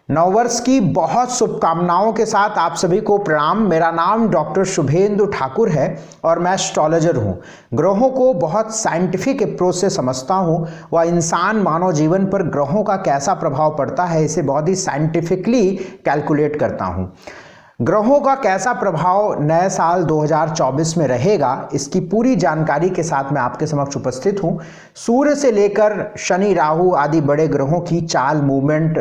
नववर्ष की बहुत शुभकामनाओं के साथ आप सभी को प्रणाम। मेरा नाम डॉक्टर शुभेंदु ठाकुर है और मैं एस्ट्रोलॉजर हूँ। ग्रहों को बहुत साइंटिफिक अप्रोच से समझता हूँ व इंसान मानव जीवन पर ग्रहों का कैसा प्रभाव पड़ता है इसे बहुत ही साइंटिफिकली कैलकुलेट करता हूँ। ग्रहों का कैसा प्रभाव नए साल 2024 में रहेगा इसकी पूरी जानकारी के साथ मैं आपके समक्ष उपस्थित हूँ। सूर्य से लेकर शनि, राहु आदि बड़े ग्रहों की चाल मूवमेंट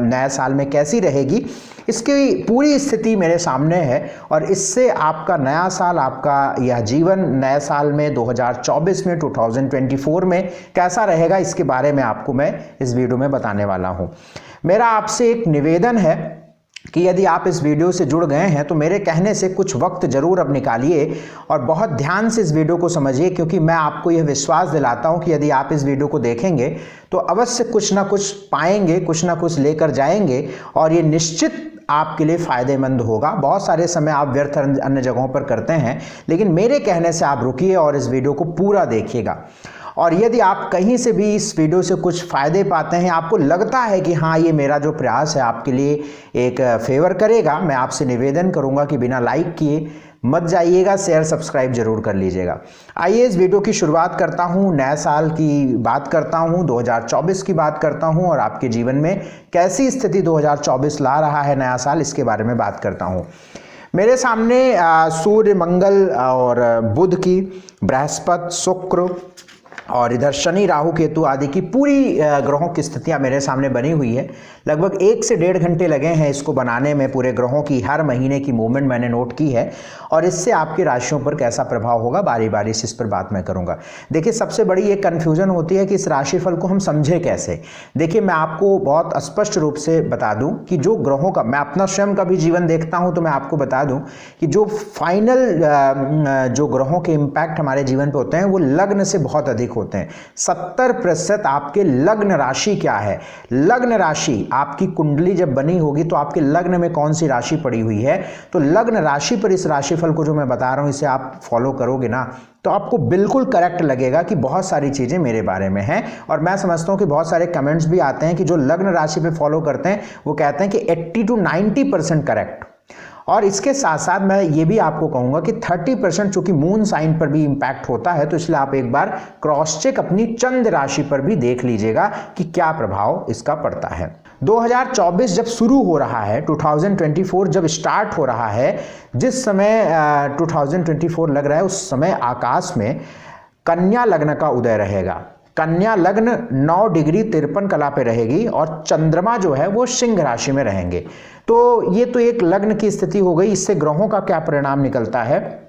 नए साल में कैसी रहेगी इसकी पूरी स्थिति मेरे सामने है और इससे आपका नया साल, आपका यह जीवन नए साल में 2024 में 2024 में कैसा रहेगा इसके बारे में आपको मैं इस वीडियो में बताने वाला हूँ। मेरा आपसे एक निवेदन है कि यदि आप इस वीडियो से जुड़ गए हैं तो मेरे कहने से कुछ वक्त जरूर अब निकालिए और बहुत ध्यान से इस वीडियो को समझिए, क्योंकि मैं आपको यह विश्वास दिलाता हूं कि यदि आप इस वीडियो को देखेंगे तो अवश्य कुछ ना कुछ पाएंगे, कुछ ना कुछ लेकर जाएंगे और ये निश्चित आपके लिए फायदेमंद होगा। बहुत सारे समय आप व्यर्थ अन्य जगहों पर करते हैं, लेकिन मेरे कहने से आप रुकिए और इस वीडियो को पूरा देखिएगा। और यदि आप कहीं से भी इस वीडियो से कुछ फ़ायदे पाते हैं, आपको लगता है कि हाँ ये मेरा जो प्रयास है आपके लिए एक फेवर करेगा, मैं आपसे निवेदन करूंगा कि बिना लाइक किए मत जाइएगा, शेयर सब्सक्राइब जरूर कर लीजिएगा। आइए इस वीडियो की शुरुआत करता हूँ। नए साल की बात करता हूँ, 2024 की बात करता हूँ और आपके जीवन में कैसी स्थिति 2024 ला रहा है नया साल, इसके बारे में बात करता हूँ। मेरे सामने सूर्य, मंगल और बुध की, बृहस्पति, शुक्र और इधर शनि, राहु, केतु आदि की पूरी ग्रहों की स्थितियां मेरे सामने बनी हुई है। लगभग 1 से 1.5 घंटे लगे हैं इसको बनाने में। पूरे ग्रहों की हर महीने की मूवमेंट मैंने नोट की है और इससे आपकी राशियों पर कैसा प्रभाव होगा बारी बारी से इस पर बात मैं करूंगा। देखिए, सबसे बड़ी एक कन्फ्यूजन होती है कि इस राशिफल को हम समझे कैसे। देखिए, मैं आपको बहुत स्पष्ट रूप से बता दूं कि जो ग्रहों का, मैं अपना स्वयं का भी जीवन देखता हूं तो मैं आपको बता दूं कि जो फाइनल जो ग्रहों के इम्पैक्ट हमारे जीवन पर होते हैं वो लग्न से बहुत अधिक होते हैं। 70% आपके लग्न राशि क्या है, लग्न राशि आपकी कुंडली जब बनी होगी तो आपके लग्न में कौन सी राशि पड़ी हुई है, तो लग्न राशि पर इस राशिफल को जो मैं बता रहा हूं इसे आप फॉलो करोगे ना तो आपको बिल्कुल करेक्ट लगेगा कि बहुत सारी चीजें मेरे बारे में हैं। और मैं समझता हूं कि बहुत सारे कमेंट्स भी आते हैं कि जो लग्न राशि पे फॉलो करते हैं वो कहते हैं कि 80 to 90% करेक्ट। और इसके साथ साथ मैं ये भी आपको कहूंगा कि 30% चूंकि मून साइन पर भी इंपैक्ट होता है, तो इसलिए आप एक बार क्रॉस चेक अपनी चंद्र राशि पर भी देख लीजिएगा कि क्या प्रभाव इसका पड़ता है। 2024 जब शुरू हो रहा है, 2024 जब स्टार्ट हो रहा है, जिस समय 2024 लग रहा है उस समय आकाश में कन्या लग्न का उदय रहेगा। कन्या लग्न 9 डिग्री 53 कला पे रहेगी और चंद्रमा जो है वो सिंह राशि में रहेंगे। तो ये तो एक लग्न की स्थिति हो गई। इससे ग्रहों का क्या परिणाम निकलता है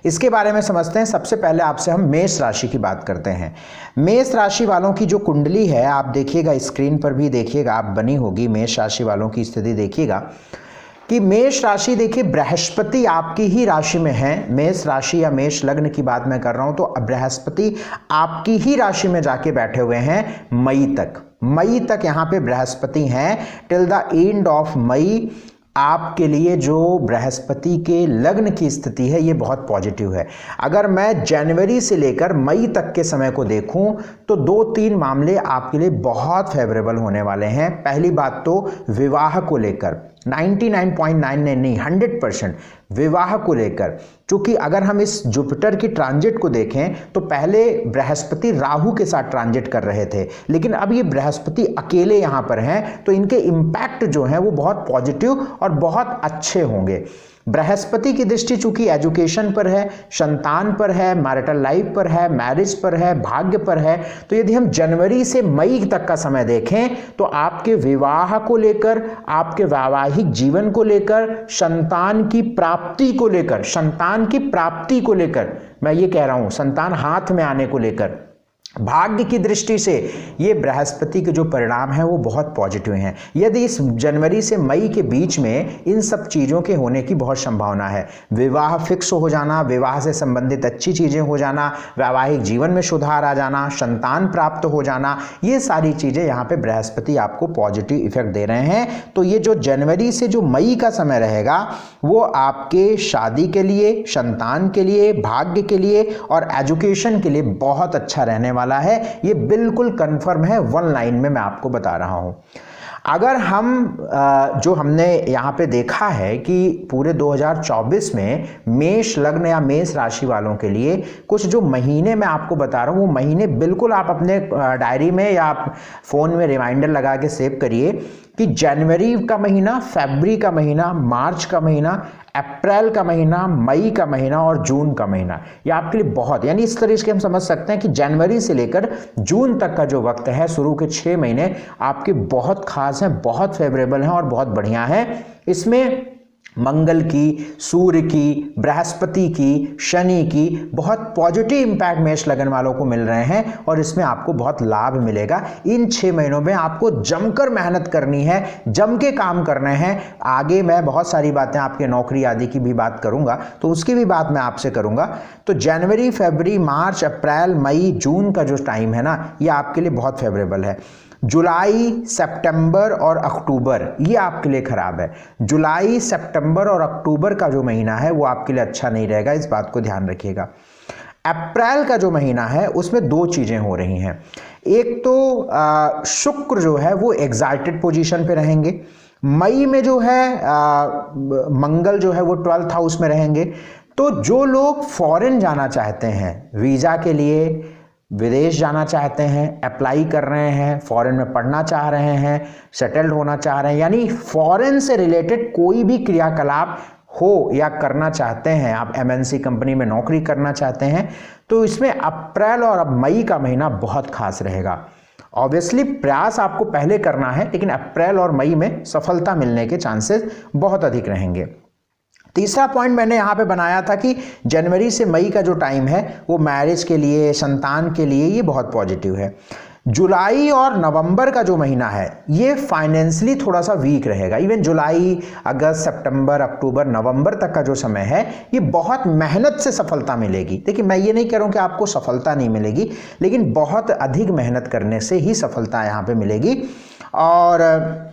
इसके बारे में समझते हैं। सबसे पहले आपसे हम मेष राशि की बात करते हैं। मेष राशि वालों की जो कुंडली है, आप देखिएगा, स्क्रीन पर भी देखिएगा, आप बनी होगी। मेष राशि वालों की स्थिति देखिएगा कि मेष राशि, देखिए बृहस्पति आपकी ही राशि में है। मेष राशि या मेष लग्न की बात मैं कर रहा हूं तो बृहस्पति आपकी ही राशि में जाके बैठे हुए हैं मई तक यहां पे बृहस्पति हैं। Till the end of May आपके लिए जो बृहस्पति के लग्न की स्थिति है ये बहुत पॉजिटिव है। अगर मैं जनवरी से लेकर मई तक के समय को देखूं तो 2-3 मामले आपके लिए बहुत फेवरेबल होने वाले हैं। पहली बात तो विवाह को लेकर 99.99 नहीं 100% विवाह को लेकर, चूंकि अगर हम इस जुपिटर की ट्रांजिट को देखें तो पहले बृहस्पति राहु के साथ ट्रांजिट कर रहे थे, लेकिन अब ये बृहस्पति अकेले यहां पर हैं तो इनके इम्पैक्ट जो हैं वो बहुत पॉजिटिव और बहुत अच्छे होंगे। बृहस्पति की दृष्टि चूंकि एजुकेशन पर है, संतान पर है, मैरिटल लाइफ पर है, मैरिज पर है, भाग्य पर है, तो यदि हम जनवरी से मई तक का समय देखें तो आपके विवाह को लेकर, आपके वैवाहिक जीवन को लेकर, संतान की प्राप्ति को लेकर मैं ये कह रहा हूं, संतान हाथ में आने को लेकर, भाग्य की दृष्टि से ये बृहस्पति के जो परिणाम हैं वो बहुत पॉजिटिव हैं। यदि इस जनवरी से मई के बीच में इन सब चीज़ों के होने की बहुत संभावना है। विवाह फिक्स हो जाना, विवाह से संबंधित अच्छी चीज़ें हो जाना, वैवाहिक जीवन में सुधार आ जाना, संतान प्राप्त हो जाना, ये सारी चीज़ें यहाँ पे बृहस्पति आपको पॉजिटिव इफेक्ट दे रहे हैं। तो ये जो जनवरी से जो मई का समय रहेगा वो आपके शादी के लिए, संतान के लिए, भाग्य के लिए और एजुकेशन के लिए बहुत अच्छा रहने वाला है। ये बिल्कुल कंफर्म है, 1 लाइन में मैं आपको बता रहा हूं। अगर हम जो हमने यहाँ पे देखा है कि पूरे 2024 में मेष लग्न या मेष राशि वालों के लिए कुछ जो महीने मैं आपको बता रहा हूँ, वो महीने बिल्कुल आप अपने डायरी में या आप फ़ोन में रिमाइंडर लगा के सेव करिए कि जनवरी का महीना, फरवरी का महीना, मार्च का महीना, अप्रैल का महीना, मई का महीना और जून का महीना, ये आपके लिए बहुत, यानी इस तरह से हम समझ सकते हैं कि जनवरी से लेकर जून तक का जो वक्त है, शुरू के 6 महीने आपके बहुत खास हैं, बहुत फेवरेबल हैं और बहुत बढ़िया हैं। इसमें मंगल की, सूर्य की, बृहस्पति की, शनि की बहुत पॉजिटिव इंपैक्ट मेष लगन वालों को मिल रहे हैं और इसमें आपको बहुत लाभ मिलेगा। इन 6 महीनों में आपको जमकर मेहनत करनी है, जम के काम करने हैं। आगे मैं बहुत सारी बातें आपके नौकरी आदि की भी बात करूंगा, तो उसकी भी बात मैं आपसे करूंगा। तो जनवरी, फरवरी, मार्च, अप्रैल, मई, जून का जो टाइम है ना, ये आपके लिए बहुत फेवरेबल है। जुलाई, सितंबर और अक्टूबर ये आपके लिए खराब है। जुलाई, सितंबर और अक्टूबर का जो महीना है वो आपके लिए अच्छा नहीं रहेगा, इस बात को ध्यान रखिएगा। अप्रैल का जो महीना है उसमें 2 चीजें हो रही हैं। एक तो शुक्र जो है वो एग्जाल्टेड पोजीशन पे रहेंगे। मई में जो है मंगल जो है वो 12th हाउस में रहेंगे। तो जो लोग फॉरेन जाना चाहते हैं, वीजा के लिए विदेश जाना चाहते हैं, अप्लाई कर रहे हैं, फॉरेन में पढ़ना चाह रहे हैं, सेटल्ड होना चाह रहे हैं, यानी फॉरेन से रिलेटेड कोई भी क्रियाकलाप हो या करना चाहते हैं, आप एमएनसी कंपनी में नौकरी करना चाहते हैं, तो इसमें अप्रैल और अब मई का महीना बहुत खास रहेगा। ऑब्वियसली प्रयास आपको पहले करना है, लेकिन अप्रैल और मई में सफलता मिलने के चांसेस बहुत अधिक रहेंगे। तीसरा पॉइंट मैंने यहाँ पे बनाया था कि जनवरी से मई का जो टाइम है वो मैरिज के लिए, संतान के लिए ये बहुत पॉजिटिव है। जुलाई और नवंबर का जो महीना है ये फाइनेंशियली थोड़ा सा वीक रहेगा। इवन जुलाई, अगस्त, सितंबर, अक्टूबर, नवंबर तक का जो समय है ये बहुत मेहनत से सफलता मिलेगी। देखिए, मैं ये नहीं कह रहा हूँ कि आपको सफलता नहीं मिलेगी, लेकिन बहुत अधिक मेहनत करने से ही सफलता यहाँ पे मिलेगी। और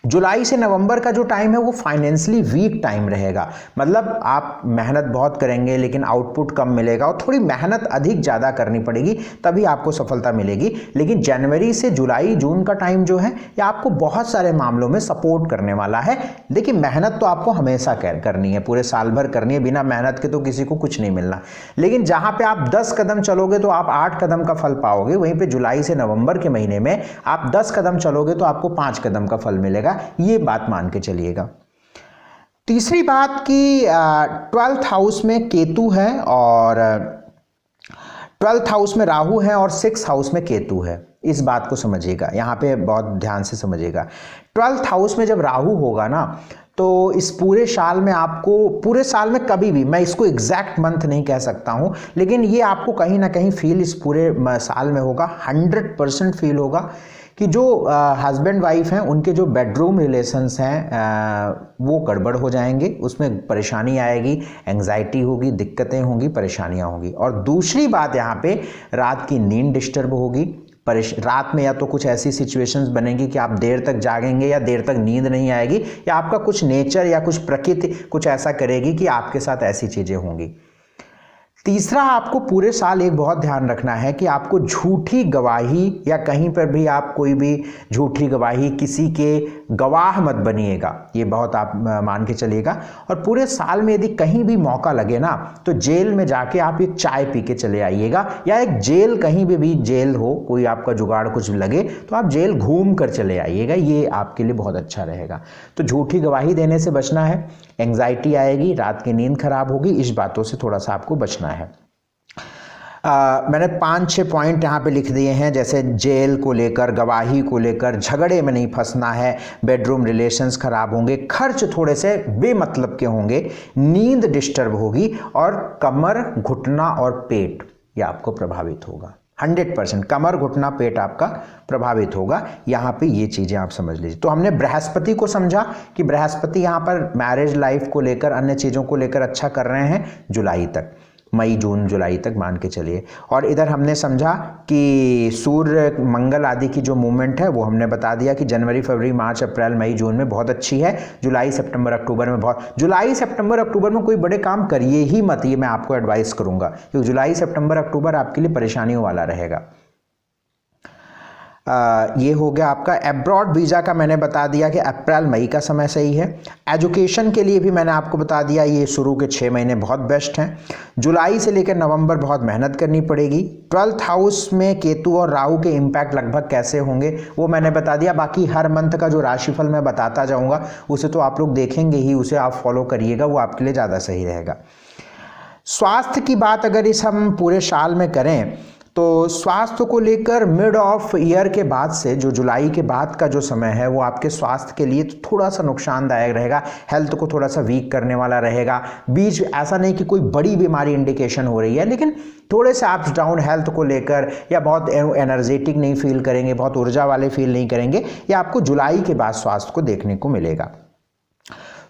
जुलाई से नवंबर का जो टाइम है वो फाइनेंशियली वीक टाइम रहेगा, मतलब आप मेहनत बहुत करेंगे लेकिन आउटपुट कम मिलेगा और थोड़ी मेहनत अधिक ज़्यादा करनी पड़ेगी, तभी आपको सफलता मिलेगी। लेकिन जनवरी से जुलाई, जून का टाइम जो है ये आपको बहुत सारे मामलों में सपोर्ट करने वाला है। देखिए, मेहनत तो आपको हमेशा करनी है, पूरे साल भर करनी है, बिना मेहनत के तो किसी को कुछ नहीं मिलना। लेकिन जहाँ पे आप 10 कदम चलोगे तो आप 8 कदम का फल पाओगे, वहीं पे जुलाई से नवंबर के महीने में आप 10 कदम चलोगे तो आपको 5 कदम का फल मिलेगा। ये बात मान के चलिएगा। तीसरी बात कि 12th हाउस में केतु है और 12th हाउस में राहु है और 6th हाउस में केतु है। इस बात को समझिएगा, यहाँ पे बहुत ध्यान से समझिएगा। 12th हाउस में जब राहु होगा ना, तो इस पूरे साल में आपको, पूरे साल में कभी भी, मैं इसको एग्जैक्ट मंथ नहीं कह सकता हूँ, लेकिन ये आपको कहीं ना कहीं फील इस पूरे साल में होगा, 100% फील होगा कि जो हस्बैंड वाइफ हैं उनके जो बेडरूम रिलेशंस हैं वो गड़बड़ हो जाएंगे, उसमें परेशानी आएगी, एंग्जाइटी होगी, दिक्कतें होंगी, परेशानियां होंगी। और दूसरी बात, यहाँ पे रात की नींद डिस्टर्ब होगी। रात में या तो कुछ ऐसी सिचुएशंस बनेंगी कि आप देर तक जागेंगे या देर तक नींद नहीं आएगी, या आपका कुछ नेचर या कुछ प्रकृति कुछ ऐसा करेगी कि आपके साथ ऐसी चीज़ें होंगी। तीसरा, आपको पूरे साल एक बहुत ध्यान रखना है कि आपको झूठी गवाही या कहीं पर भी आप कोई भी झूठी गवाही, किसी के गवाह मत बनिएगा, ये बहुत आप मान के चलिएगा। और पूरे साल में यदि कहीं भी मौका लगे ना, तो जेल में जाके आप एक चाय पी के चले आइएगा, या एक जेल, कहीं भी जेल हो, कोई आपका जुगाड़ कुछ लगे तो आप जेल घूम कर चले आइएगा, ये आपके लिए बहुत अच्छा रहेगा। तो झूठी गवाही देने से बचना है, एंग्जाइटी आएगी, रात की नींद खराब होगी, इस बातों से थोड़ा सा आपको बचना है। मैंने 5-6 पॉइंट यहाँ पे लिख दिए हैं, जैसे जेल को लेकर, गवाही को लेकर, झगड़े में नहीं फंसना है, बेडरूम रिलेशंस खराब होंगे, खर्च थोड़े से बेमतलब के होंगे, नींद डिस्टर्ब होगी और कमर, घुटना और पेट ये आपको प्रभावित होगा। 100% कमर, घुटना, पेट आपका प्रभावित होगा। यहाँ पे ये चीज़ें आप समझ लीजिए। तो हमने बृहस्पति को समझा कि बृहस्पति यहाँ पर मैरिज लाइफ को लेकर, अन्य चीज़ों को लेकर अच्छा कर रहे हैं जुलाई तक, मई, जून, जुलाई तक मान के चलिए। और इधर हमने समझा कि सूर्य, मंगल आदि की जो मूवमेंट है वो हमने बता दिया कि जनवरी, फरवरी, मार्च, अप्रैल, मई, जून में बहुत अच्छी है। जुलाई, सितंबर, अक्टूबर में बहुत, जुलाई, सितंबर, अक्टूबर में कोई बड़े काम करिए ही मत, ये मैं आपको एडवाइस करूंगा, क्योंकि जुलाई, सितंबर, अक्टूबर आपके लिए परेशानियों वाला रहेगा। ये हो गया आपका। एब्रॉड वीज़ा का मैंने बता दिया कि अप्रैल मई का समय सही है। एजुकेशन के लिए भी मैंने आपको बता दिया ये शुरू के 6 महीने बहुत बेस्ट हैं। जुलाई से लेकर नवंबर बहुत मेहनत करनी पड़ेगी। 12th हाउस में केतु और राहु के इम्पैक्ट लगभग कैसे होंगे वो मैंने बता दिया। बाकी हर मंथ का जो राशिफल मैं बताता जाऊँगा उसे तो आप लोग देखेंगे ही, उसे आप फॉलो करिएगा, वो आपके लिए ज़्यादा सही रहेगा। स्वास्थ्य की बात अगर इस हम पूरे साल में करें तो स्वास्थ्य को लेकर मिड ऑफ ईयर के बाद से जो जुलाई के बाद का जो समय है वो आपके स्वास्थ्य के लिए तो थोड़ा सा नुकसानदायक रहेगा। हेल्थ को थोड़ा सा वीक करने वाला रहेगा। बीच ऐसा नहीं कि कोई बड़ी बीमारी इंडिकेशन हो रही है, लेकिन थोड़े से अप्स डाउन हेल्थ को लेकर, या बहुत एनर्जेटिक नहीं फील करेंगे, बहुत ऊर्जा वाले फील नहीं करेंगे, ये आपको जुलाई के बाद स्वास्थ्य को देखने को मिलेगा।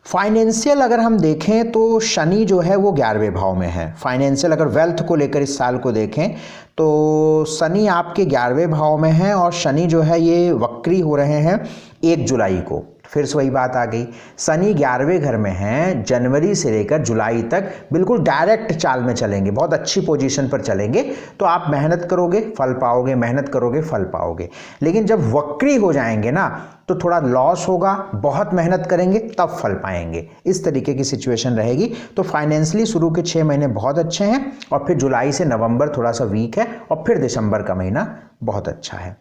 फाइनेंशियल अगर हम देखें तो शनि जो है वो 11वें भाव में है। फाइनेंशियल अगर वेल्थ को लेकर इस साल को देखें तो शनि आपके 11वें भाव में है और शनि जो है ये वक्री हो रहे हैं 1 जुलाई को। फिर से वही बात आ गई, शनि 11वें घर में हैं, जनवरी से लेकर जुलाई तक बिल्कुल डायरेक्ट चाल में चलेंगे, बहुत अच्छी पोजीशन पर चलेंगे। तो आप मेहनत करोगे फल पाओगे, मेहनत करोगे फल पाओगे। लेकिन जब वक्री हो जाएंगे ना तो थोड़ा लॉस होगा, बहुत मेहनत करेंगे तब फल पाएंगे, इस तरीके की सिचुएशन रहेगी। तो फाइनेंशियली शुरू के 6 महीने बहुत अच्छे हैं और फिर जुलाई से नवंबर थोड़ा सा वीक है और फिर दिसंबर का महीना बहुत अच्छा है।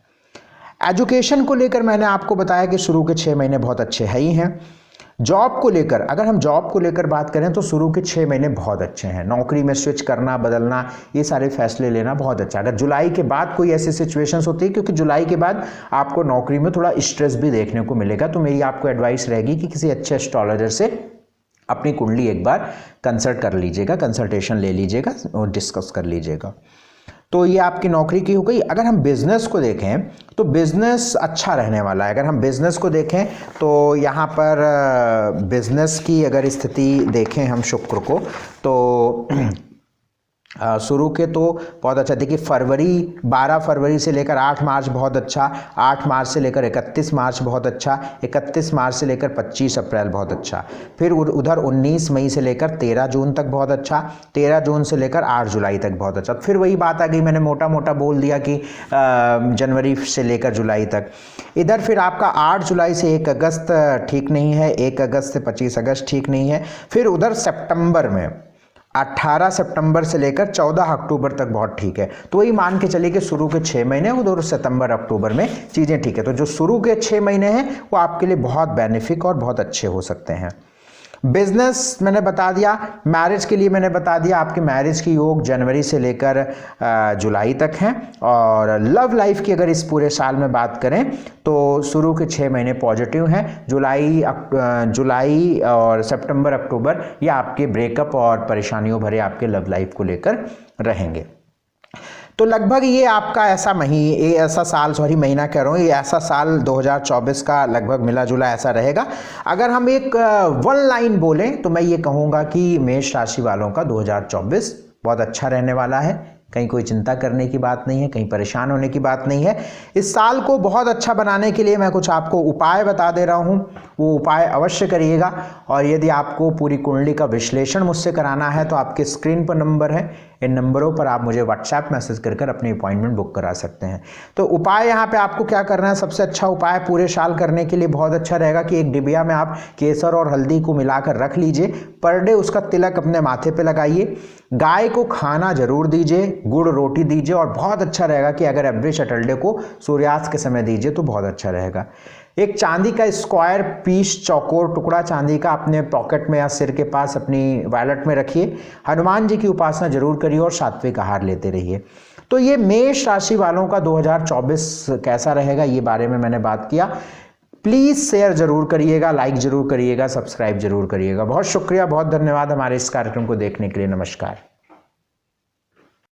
एजुकेशन को लेकर मैंने आपको बताया कि शुरू के 6 महीने बहुत अच्छे है ही हैं। जॉब को लेकर अगर हम जॉब को लेकर बात करें तो शुरू के 6 महीने बहुत अच्छे हैं। नौकरी में स्विच करना, बदलना, ये सारे फैसले लेना बहुत अच्छा। अगर जुलाई के बाद कोई ऐसी सिचुएशंस होती है, क्योंकि जुलाई के बाद आपको नौकरी में थोड़ा स्ट्रेस भी देखने को मिलेगा, तो मेरी आपको एडवाइस रहेगी कि किसी अच्छे एस्ट्रोलॉजर से अपनी कुंडली एक बार कंसल्ट कर लीजिएगा, कंसल्टेशन ले लीजिएगा और डिस्कस कर लीजिएगा। तो ये आपकी नौकरी की हो गई। अगर हम बिजनेस को देखें तो बिजनेस अच्छा रहने वाला है। अगर हम बिजनेस को देखें तो यहाँ पर बिजनेस की अगर स्थिति देखें हम शुक्र को तो शुरू के तो बहुत अच्छा। देखिए 12 फरवरी से लेकर 8 मार्च बहुत अच्छा, 8 मार्च से लेकर 31 मार्च बहुत अच्छा, 31 मार्च से लेकर 25 अप्रैल बहुत अच्छा, फिर उधर 19 मई से लेकर 13 जून तक बहुत अच्छा, 13 जून से लेकर 8 जुलाई तक बहुत अच्छा। फिर वही बात आ गई, मैंने मोटा मोटा बोल दिया कि जनवरी से लेकर जुलाई तक। इधर फिर आपका 8 जुलाई से 1 अगस्त ठीक नहीं है, 1 अगस्त से 25 अगस्त ठीक नहीं है। फिर उधर सितंबर में 18 सितंबर से लेकर 14 अक्टूबर तक बहुत ठीक है। तो वही मान के चलिए कि शुरू के 6 महीने उधर सितंबर अक्टूबर में चीज़ें ठीक है। तो जो शुरू के 6 महीने हैं वो आपके लिए बहुत बेनिफिक और बहुत अच्छे हो सकते हैं। बिजनेस मैंने बता दिया। मैरिज के लिए मैंने बता दिया आपके मैरिज की योग जनवरी से लेकर जुलाई तक हैं। और लव लाइफ की अगर इस पूरे साल में बात करें तो शुरू के 6 महीने पॉजिटिव हैं। जुलाई और सितंबर अक्टूबर ये आपके ब्रेकअप और परेशानियों भरे आपके लव लाइफ को लेकर रहेंगे। तो लगभग ये आपका ऐसा महीना कह रहा हूँ, ये ऐसा साल 2024 का लगभग मिला जुला ऐसा रहेगा। अगर हम एक 1 लाइन बोलें तो मैं ये कहूँगा कि मेष राशि वालों का 2024 बहुत अच्छा रहने वाला है। कहीं कोई चिंता करने की बात नहीं है, कहीं परेशान होने की बात नहीं है। इस साल को बहुत अच्छा बनाने के लिए मैं कुछ आपको उपाय बता दे रहा हूँ, वो उपाय अवश्य करिएगा। और यदि आपको पूरी कुंडली का विश्लेषण मुझसे कराना है तो आपके स्क्रीन पर नंबर है, इन नंबरों पर आप मुझे व्हाट्सएप मैसेज कर अपनी अपॉइंटमेंट बुक करा सकते हैं। तो उपाय यहाँ पे आपको क्या करना है, सबसे अच्छा उपाय पूरे साल करने के लिए बहुत अच्छा रहेगा कि एक डिबिया में आप केसर और हल्दी को मिलाकर रख लीजिए। पर डे उसका तिलक अपने माथे पे लगाइए। गाय को खाना जरूर दीजिए, गुड़ रोटी दीजिए। और बहुत अच्छा रहेगा कि अगर एवरी सैटरडे को सूर्यास्त के समय दीजिए तो बहुत अच्छा रहेगा। एक चांदी का स्क्वायर पीस, चौकोर टुकड़ा चांदी का अपने पॉकेट में या सिर के पास अपनी वॉलेट में रखिए। हनुमान जी की उपासना जरूर करिए और सात्विक आहार लेते रहिए। तो ये मेष राशि वालों का 2024 कैसा रहेगा ये बारे में मैंने बात किया। प्लीज़ शेयर जरूर करिएगा, लाइक जरूर करिएगा, सब्सक्राइब जरूर करिएगा। बहुत शुक्रिया, बहुत धन्यवाद हमारे इस कार्यक्रम को देखने के लिए। नमस्कार।